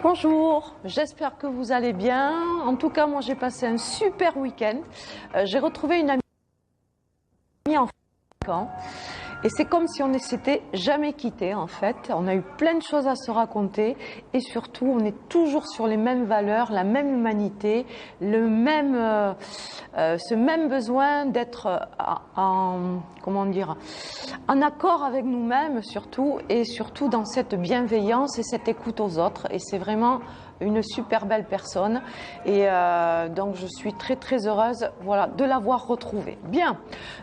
Bonjour, j'espère que vous allez bien. En tout cas, moi j'ai passé un super week-end. J'ai retrouvé une amie en vacances et c'est comme si on ne s'était jamais quitté en fait. On a eu plein de choses à se raconter et surtout on est toujours sur les mêmes valeurs, la même humanité, ce même besoin d'être en accord avec nous-mêmes surtout, et surtout dans cette bienveillance et cette écoute aux autres. Et c'est vraiment une super belle personne et donc je suis très très heureuse, voilà, de l'avoir retrouvée. Bien,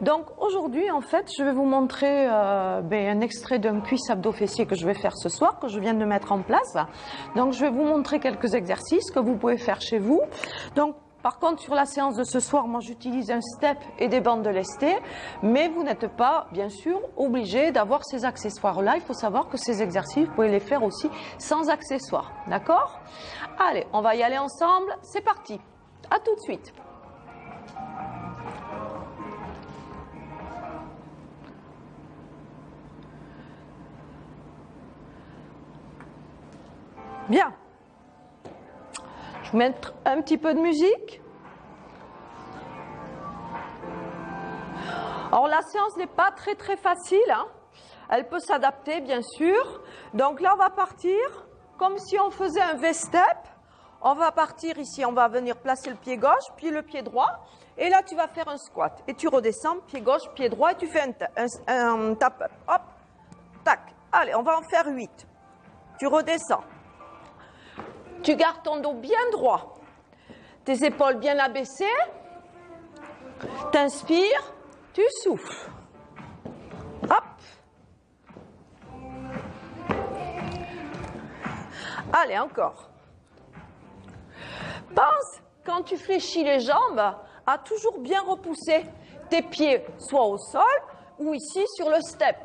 donc aujourd'hui en fait je vais vous montrer un extrait d'un cuisse abdos fessier que je vais faire ce soir, que je viens de mettre en place. Donc je vais vous montrer quelques exercices que vous pouvez faire chez vous. Donc par contre, sur la séance de ce soir, moi j'utilise un step et des bandes de lesté, mais vous n'êtes pas, bien sûr, obligé d'avoir ces accessoires-là. Il faut savoir que ces exercices, vous pouvez les faire aussi sans accessoires, d'accord? Allez, on va y aller ensemble, c'est parti. À tout de suite. Bien. Je vais mettre un petit peu de musique. Alors la séance n'est pas très très facile, hein. Elle peut s'adapter bien sûr. Donc là on va partir comme si on faisait un V-step. On va partir ici, on va venir placer le pied gauche, puis le pied droit. Et là tu vas faire un squat. Et tu redescends, pied gauche, pied droit, et tu fais un tap-up. Hop, tac. Allez, on va en faire 8. Tu redescends. Tu gardes ton dos bien droit. Tes épaules bien abaissées. T'inspires. Tu souffles. Hop. Allez, encore. Pense, quand tu fléchis les jambes, à toujours bien repousser tes pieds, soit au sol ou ici sur le step.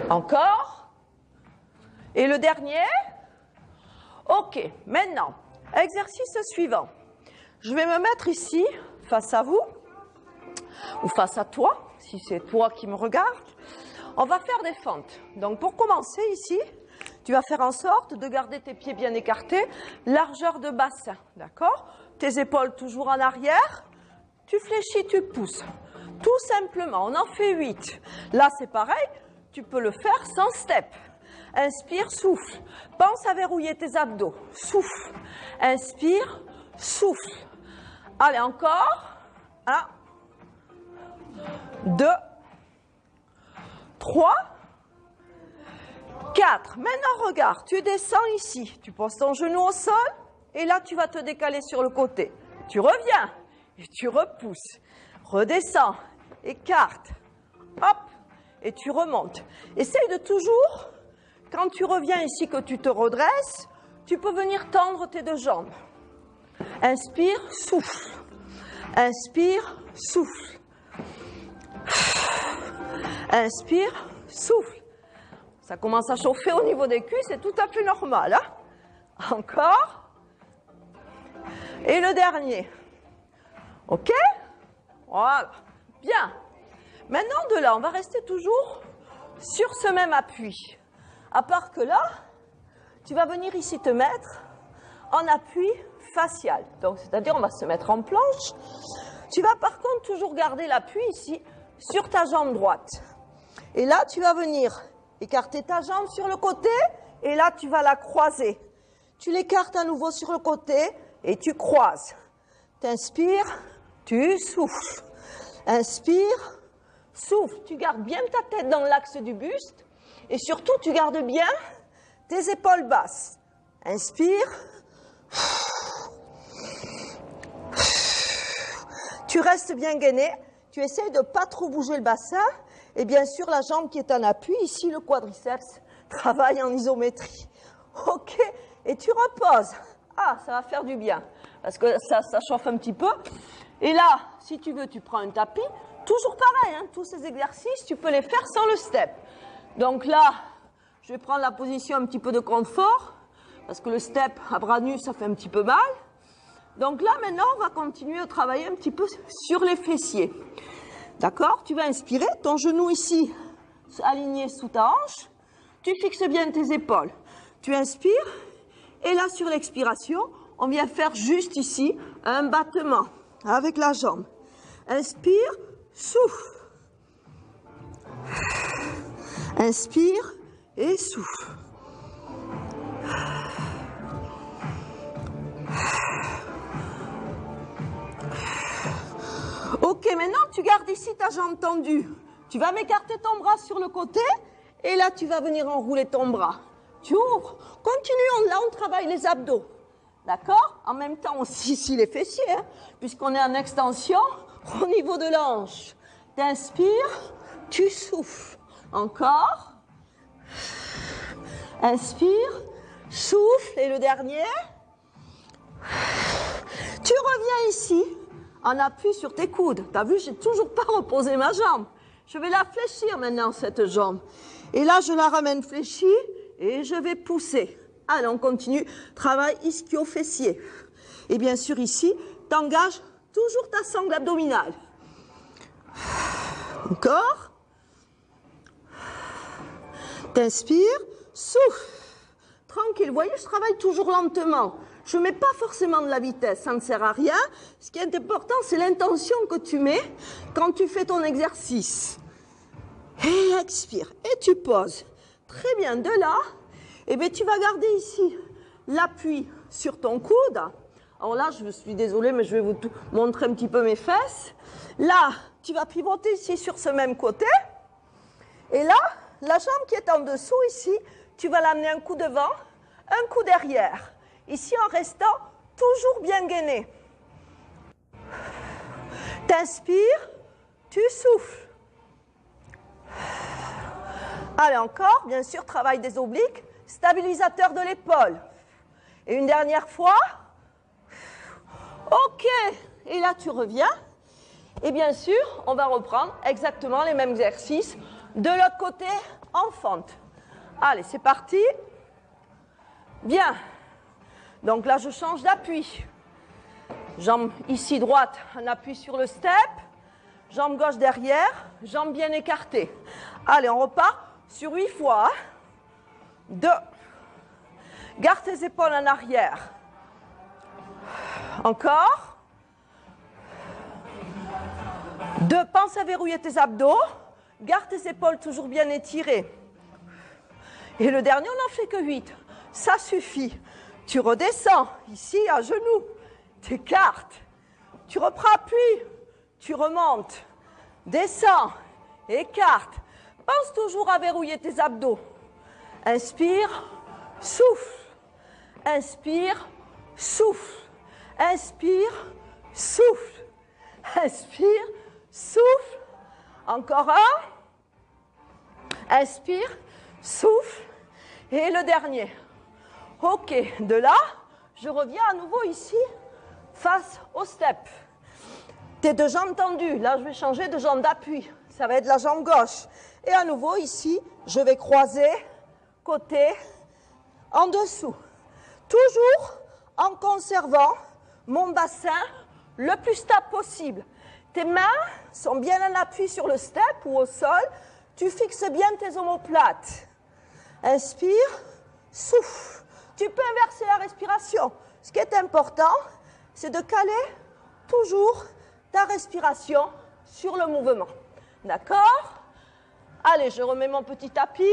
Encore. Et le dernier. Ok, maintenant, exercice suivant. Je vais me mettre ici, face à vous. Ou face à toi, si c'est toi qui me regardes. On va faire des fentes. Donc pour commencer ici, tu vas faire en sorte de garder tes pieds bien écartés, largeur de bassin, d'accord? Tes épaules toujours en arrière, tu fléchis, tu pousses. Tout simplement, on en fait 8. Là c'est pareil, tu peux le faire sans step. Inspire, souffle. Pense à verrouiller tes abdos. Souffle. Inspire, souffle. Allez, encore. 1, 2, 3, 4. Maintenant, regarde, tu descends ici. Tu poses ton genou au sol et là, tu vas te décaler sur le côté. Tu reviens et tu repousses. Redescends, écarte. Hop, et tu remontes. Essaye de toujours, quand tu reviens ici, que tu te redresses, tu peux venir tendre tes deux jambes. Inspire, souffle. Inspire, souffle. Inspire, souffle. Ça commence à chauffer au niveau des cuisses, c'est tout à fait normal. Hein? Encore. Et le dernier. Ok? Voilà. Bien. Maintenant, de là, on va rester toujours sur ce même appui. À part que là, tu vas venir ici te mettre en appui facial. Donc, c'est-à-dire, on va se mettre en planche. Tu vas par contre toujours garder l'appui ici sur ta jambe droite. Et là, tu vas venir écarter ta jambe sur le côté et là, tu vas la croiser. Tu l'écartes à nouveau sur le côté et tu croises. T'inspires, tu souffles. Inspire, souffle. Tu gardes bien ta tête dans l'axe du buste et surtout, tu gardes bien tes épaules basses. Inspire. Tu restes bien gainé, tu essayes de ne pas trop bouger le bassin et bien sûr la jambe qui est en appui, ici le quadriceps, travaille en isométrie. Ok, et tu reposes. Ah, ça va faire du bien parce que ça chauffe un petit peu. Et là, si tu veux, tu prends un tapis. Toujours pareil, hein, tous ces exercices, tu peux les faire sans le step. Donc là, je vais prendre la position un petit peu de confort parce que le step à bras nus, ça fait un petit peu mal. Donc là, maintenant, on va continuer à travailler un petit peu sur les fessiers. D'accord? Tu vas inspirer, ton genou ici, aligné sous ta hanche. Tu fixes bien tes épaules. Tu inspires. Et là, sur l'expiration, on vient faire juste ici un battement avec la jambe. Inspire, souffle. Inspire et souffle. Ok, maintenant tu gardes ici ta jambe tendue. Tu vas m'écarter ton bras sur le côté et là tu vas venir enrouler ton bras. Tu ouvres. Continue, là on travaille les abdos. D'accord? En même temps aussi ici les fessiers, hein, puisqu'on est en extension au niveau de l'hanche. T'inspires, tu souffles. Encore. Inspire, souffle et le dernier. Tu reviens ici en appui sur tes coudes. Tu as vu, j'ai toujours pas reposé ma jambe. Je vais la fléchir maintenant, cette jambe. Et là, je la ramène fléchie et je vais pousser. Allez, on continue. Travail ischio-fessier. Et bien sûr, ici, tu engages toujours ta sangle abdominale. Encore. T'inspires, souffle. Tranquille, vous voyez, je travaille toujours lentement. Je ne mets pas forcément de la vitesse, ça ne sert à rien. Ce qui est important, c'est l'intention que tu mets quand tu fais ton exercice. Et expire, et tu poses. Très bien, de là, eh bien, tu vas garder ici l'appui sur ton coude. Alors là, je suis désolée, mais je vais vous montrer un petit peu mes fesses. Là, tu vas pivoter ici sur ce même côté. Et là, la jambe qui est en dessous ici, tu vas l'amener un coup devant, un coup derrière. Ici, en restant toujours bien gainé. T'inspires, tu souffles. Allez, encore, bien sûr, travail des obliques, stabilisateur de l'épaule. Et une dernière fois. Ok, et là, tu reviens. Et bien sûr, on va reprendre exactement les mêmes exercices de l'autre côté en fente. Allez, c'est parti. Bien. Donc là, je change d'appui. Jambe ici droite, un appui sur le step. Jambe gauche derrière, jambe bien écartée. Allez, on repart sur 8 fois. 2. Garde tes épaules en arrière. Encore. 2. Pense à verrouiller tes abdos. Garde tes épaules toujours bien étirées. Et le dernier, on n'en fait que 8. Ça suffit. Tu redescends, ici, à genoux. T'écartes. Tu reprends appui. Tu remontes. Descends. Écarte. Pense toujours à verrouiller tes abdos. Inspire. Souffle. Inspire. Souffle. Inspire. Souffle. Inspire. Souffle. Encore un. Inspire. Souffle. Et le dernier. Ok, de là, je reviens à nouveau ici, face au step. Tes deux jambes tendues. Là, je vais changer de jambe d'appui. Ça va être la jambe gauche. Et à nouveau, ici, je vais croiser, côté, en dessous. Toujours en conservant mon bassin le plus stable possible. Tes mains sont bien en appui sur le step ou au sol. Tu fixes bien tes omoplates. Inspire, souffle. Tu peux inverser la respiration. Ce qui est important, c'est de caler toujours ta respiration sur le mouvement. D'accord? Allez, je remets mon petit tapis.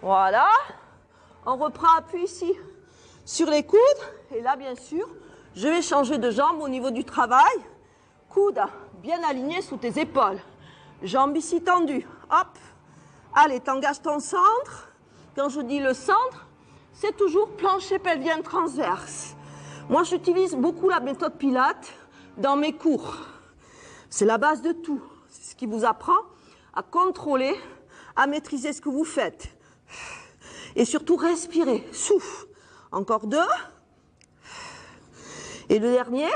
Voilà. On reprend appui ici sur les coudes. Et là, bien sûr, je vais changer de jambe au niveau du travail. Coude bien aligné sous tes épaules. Jambes ici tendues. Hop. Allez, t'engages ton centre. Quand je dis le centre, c'est toujours plancher pelvien transverse. Moi, j'utilise beaucoup la méthode Pilates dans mes cours. C'est la base de tout. C'est ce qui vous apprend à contrôler, à maîtriser ce que vous faites. Et surtout, respirer. Souffle. Encore 2. Et le dernier.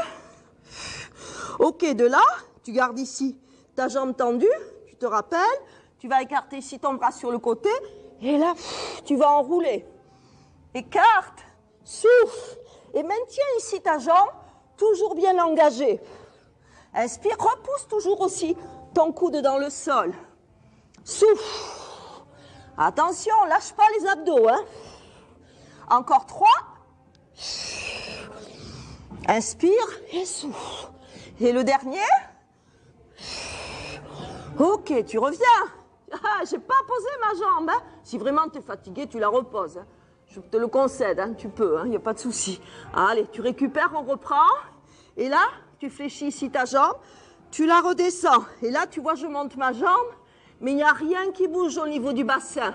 Ok, de là, tu gardes ici ta jambe tendue. Tu te rappelles. Tu vas écarter ici ton bras sur le côté. Et là, tu vas enrouler. Écarte, souffle et maintiens ici ta jambe toujours bien engagée. Inspire, repousse toujours aussi ton coude dans le sol. Souffle. Attention, lâche pas les abdos. Hein. Encore 3. Inspire et souffle. Et le dernier. Ok, tu reviens. Ah, j'ai pas posé ma jambe. Hein. Si vraiment tu es fatigué, tu la reposes. Hein. Je te le concède, hein. Tu peux, il n'y a pas de souci. Allez, tu récupères, on reprend. Et là, tu fléchis ici ta jambe. Tu la redescends. Et là, tu vois, je monte ma jambe. Mais il n'y a rien qui bouge au niveau du bassin.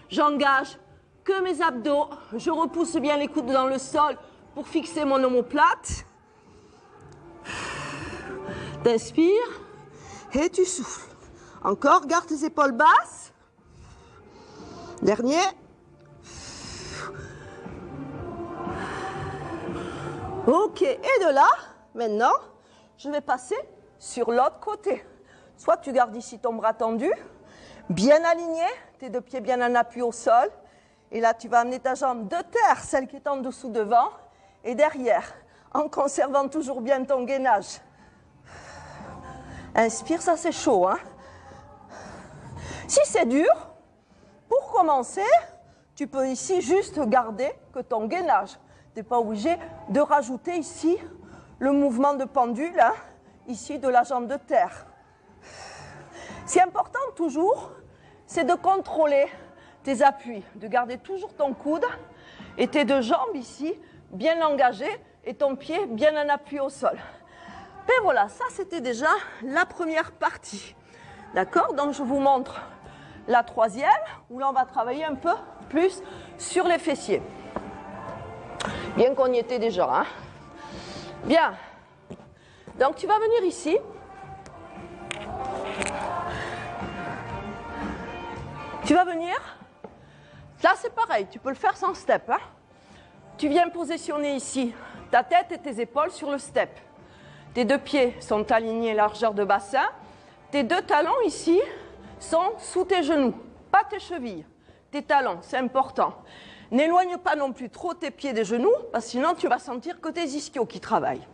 J'engage que mes abdos. Je repousse bien les coudes dans le sol pour fixer mon omoplate. T'inspires et tu souffles. Encore, garde tes épaules basses. Dernier. Ok, et de là, maintenant, je vais passer sur l'autre côté. Soit tu gardes ici ton bras tendu, bien aligné, tes deux pieds bien en appui au sol. Et là, tu vas amener ta jambe de terre, celle qui est en dessous devant, et derrière, en conservant toujours bien ton gainage. Inspire, ça c'est chaud, hein. Si c'est dur, pour commencer, tu peux ici juste garder que ton gainage. Tu n'es pas obligé de rajouter ici le mouvement de pendule, hein, ici de la jambe de terre. C'est important toujours, c'est de contrôler tes appuis, de garder toujours ton coude et tes deux jambes ici bien engagées et ton pied bien en appui au sol. Et voilà, ça c'était déjà la première partie. D'accord? Donc je vous montre la troisième, où là on va travailler un peu plus sur les fessiers. Bien qu'on y était déjà. Hein? Bien. Donc tu vas venir ici. Tu vas venir. Là c'est pareil, tu peux le faire sans step. Hein? Tu viens positionner ici ta tête et tes épaules sur le step. Tes deux pieds sont alignés largeur de bassin. Tes deux talons ici sont sous tes genoux, pas tes chevilles. Tes talons, c'est important. N'éloigne pas non plus trop tes pieds des genoux, parce que sinon tu vas sentir que tes ischios qui travaillent.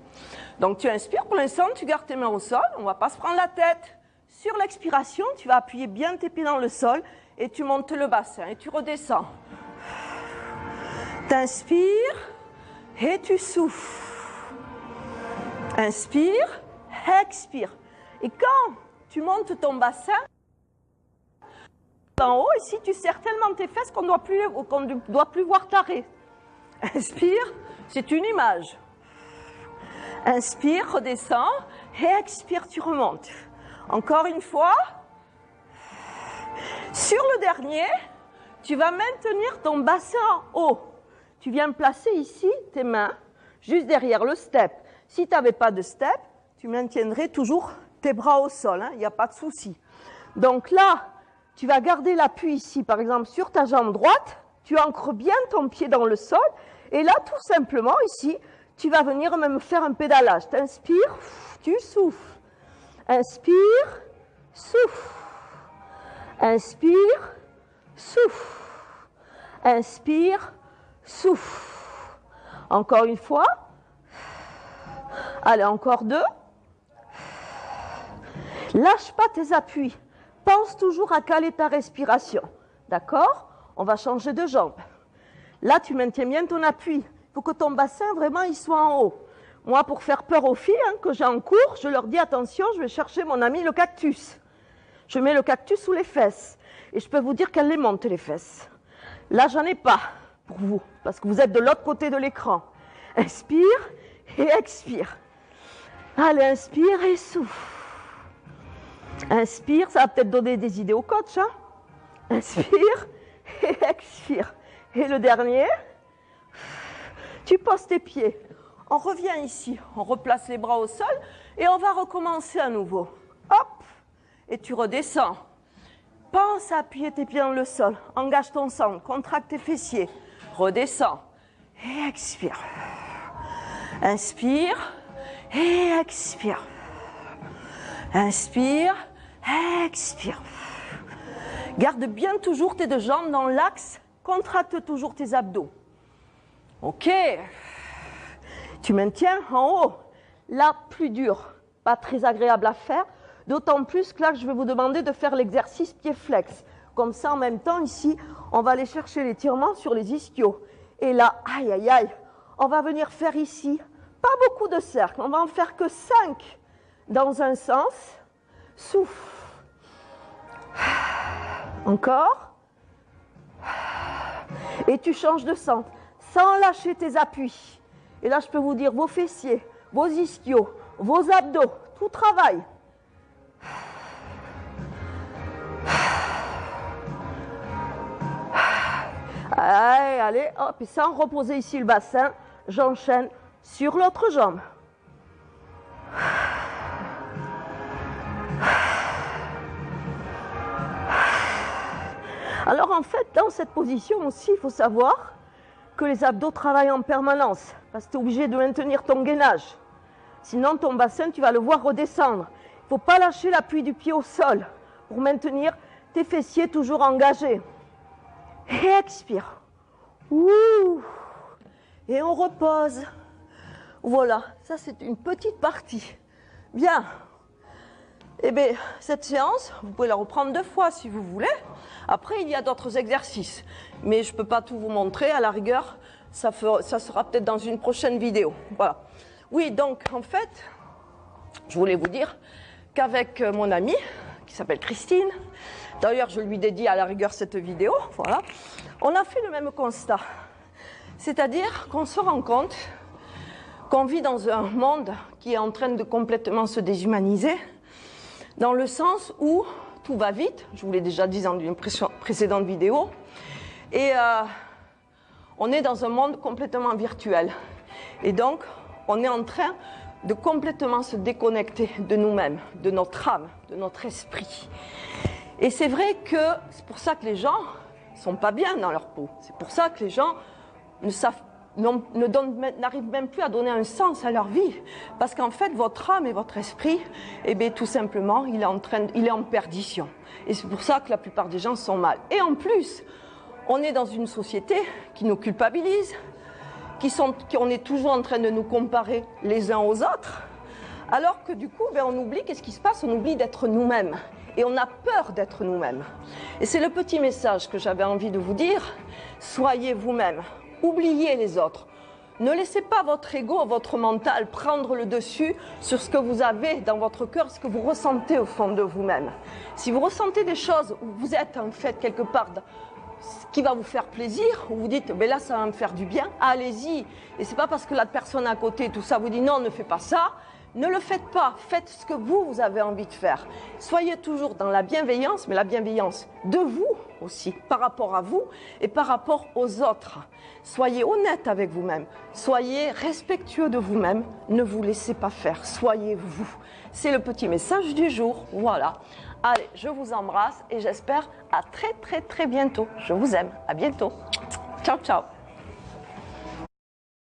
Donc tu inspires pour l'instant, tu gardes tes mains au sol, on ne va pas se prendre la tête. Sur l'expiration, tu vas appuyer bien tes pieds dans le sol et tu montes le bassin et tu redescends. T'inspires et tu souffles. Inspire, expire. Et quand tu montes ton bassin, en haut, ici, tu serres tellement tes fesses qu'on ne doit plus voir t'arrêt. Inspire, c'est une image. Inspire, redescends, et expire, tu remontes. Encore une fois. Sur le dernier, tu vas maintenir ton bassin en haut. Tu viens placer ici tes mains, juste derrière le step. Si tu n'avais pas de step, tu maintiendrais toujours tes bras au sol, il n'y a pas de souci. Donc là, tu vas garder l'appui ici, par exemple, sur ta jambe droite. Tu ancres bien ton pied dans le sol. Et là, tout simplement, ici, tu vas venir même faire un pédalage. Tu inspires, tu souffles. Inspire, souffle. Inspire, souffle. Inspire, souffle. Encore une fois. Allez, encore deux. Lâche pas tes appuis. Pense toujours à caler ta respiration. D'accord? On va changer de jambe. Là, tu maintiens bien ton appui. Il faut que ton bassin, vraiment, il soit en haut. Moi, pour faire peur aux filles que j'ai en cours, je leur dis attention, je vais chercher mon ami le cactus. Je mets le cactus sous les fesses. Et je peux vous dire qu'elle les monte, les fesses. Là, j'en ai pas pour vous, parce que vous êtes de l'autre côté de l'écran. Inspire et expire. Allez, inspire et souffle. Inspire, ça va peut-être donner des idées au coach. Hein? Inspire et expire. Et le dernier, tu poses tes pieds. On revient ici, on replace les bras au sol et on va recommencer à nouveau. Hop, et tu redescends. Pense à appuyer tes pieds dans le sol. Engage ton centre, contracte tes fessiers. Redescends et expire. Inspire et expire. Inspire, expire. Garde bien toujours tes deux jambes dans l'axe. Contracte toujours tes abdos. Ok. Tu maintiens en haut. Là, plus dur. Pas très agréable à faire. D'autant plus que là, je vais vous demander de faire l'exercice pied flex. Comme ça, en même temps, ici, on va aller chercher l'étirement sur les ischios. Et là, aïe, aïe, aïe, on va venir faire ici, pas beaucoup de cercles, on va en faire que 5 dans un sens. Souffle. Encore. Et tu changes de centre, sans lâcher tes appuis. Et là, je peux vous dire, vos fessiers, vos ischios, vos abdos, tout travaille. Allez, allez, hop, et sans reposer ici le bassin, j'enchaîne sur l'autre jambe. Alors en fait, dans cette position aussi, il faut savoir que les abdos travaillent en permanence, parce que tu es obligé de maintenir ton gainage. Sinon, ton bassin, tu vas le voir redescendre. Il ne faut pas lâcher l'appui du pied au sol pour maintenir tes fessiers toujours engagés. Et expire. Ouh. Et on repose. Voilà, ça c'est une petite partie. Bien. Eh bien, cette séance, vous pouvez la reprendre 2 fois si vous voulez. Après, il y a d'autres exercices. Mais je ne peux pas tout vous montrer. À la rigueur, ça sera peut-être dans une prochaine vidéo. Voilà. Oui, donc, en fait, je voulais vous dire qu'avec mon amie, qui s'appelle Christine, d'ailleurs, je lui dédie à la rigueur cette vidéo, voilà, on a fait le même constat. C'est-à-dire qu'on se rend compte qu'on vit dans un monde qui est en train de complètement se déshumaniser, dans le sens où tout va vite, je vous l'ai déjà dit dans une précédente vidéo, et on est dans un monde complètement virtuel. Et donc, on est en train de complètement se déconnecter de nous-mêmes, de notre âme, de notre esprit. Et c'est vrai que c'est pour ça que les gens ne sont pas bien dans leur peau. C'est pour ça que les gens n'arrivent même plus à donner un sens à leur vie. Parce qu'en fait, votre âme et votre esprit, eh bien, tout simplement, il est en perdition. Et c'est pour ça que la plupart des gens sont mal. Et en plus, on est dans une société qui nous culpabilise, on est toujours en train de nous comparer les uns aux autres, alors que du coup, ben, on oublie, qu'est-ce qui se passe? On oublie d'être nous-mêmes. Et on a peur d'être nous-mêmes. Et c'est le petit message que j'avais envie de vous dire. Soyez vous-même. Oubliez les autres. Ne laissez pas votre ego, votre mental prendre le dessus sur ce que vous avez dans votre cœur, ce que vous ressentez au fond de vous-même. Si vous ressentez des choses où vous êtes en fait quelque part ce qui va vous faire plaisir, où vous dites ben là ça va me faire du bien, allez-y. Et c'est pas parce que la personne à côté, tout ça, vous dit non, ne fais pas ça. Ne le faites pas, faites ce que vous avez envie de faire. Soyez toujours dans la bienveillance, mais la bienveillance de vous aussi, par rapport à vous et par rapport aux autres. Soyez honnête avec vous-même, soyez respectueux de vous-même, ne vous laissez pas faire, soyez vous. C'est le petit message du jour, voilà. Allez, je vous embrasse et j'espère à très bientôt. Je vous aime, à bientôt. Ciao, ciao.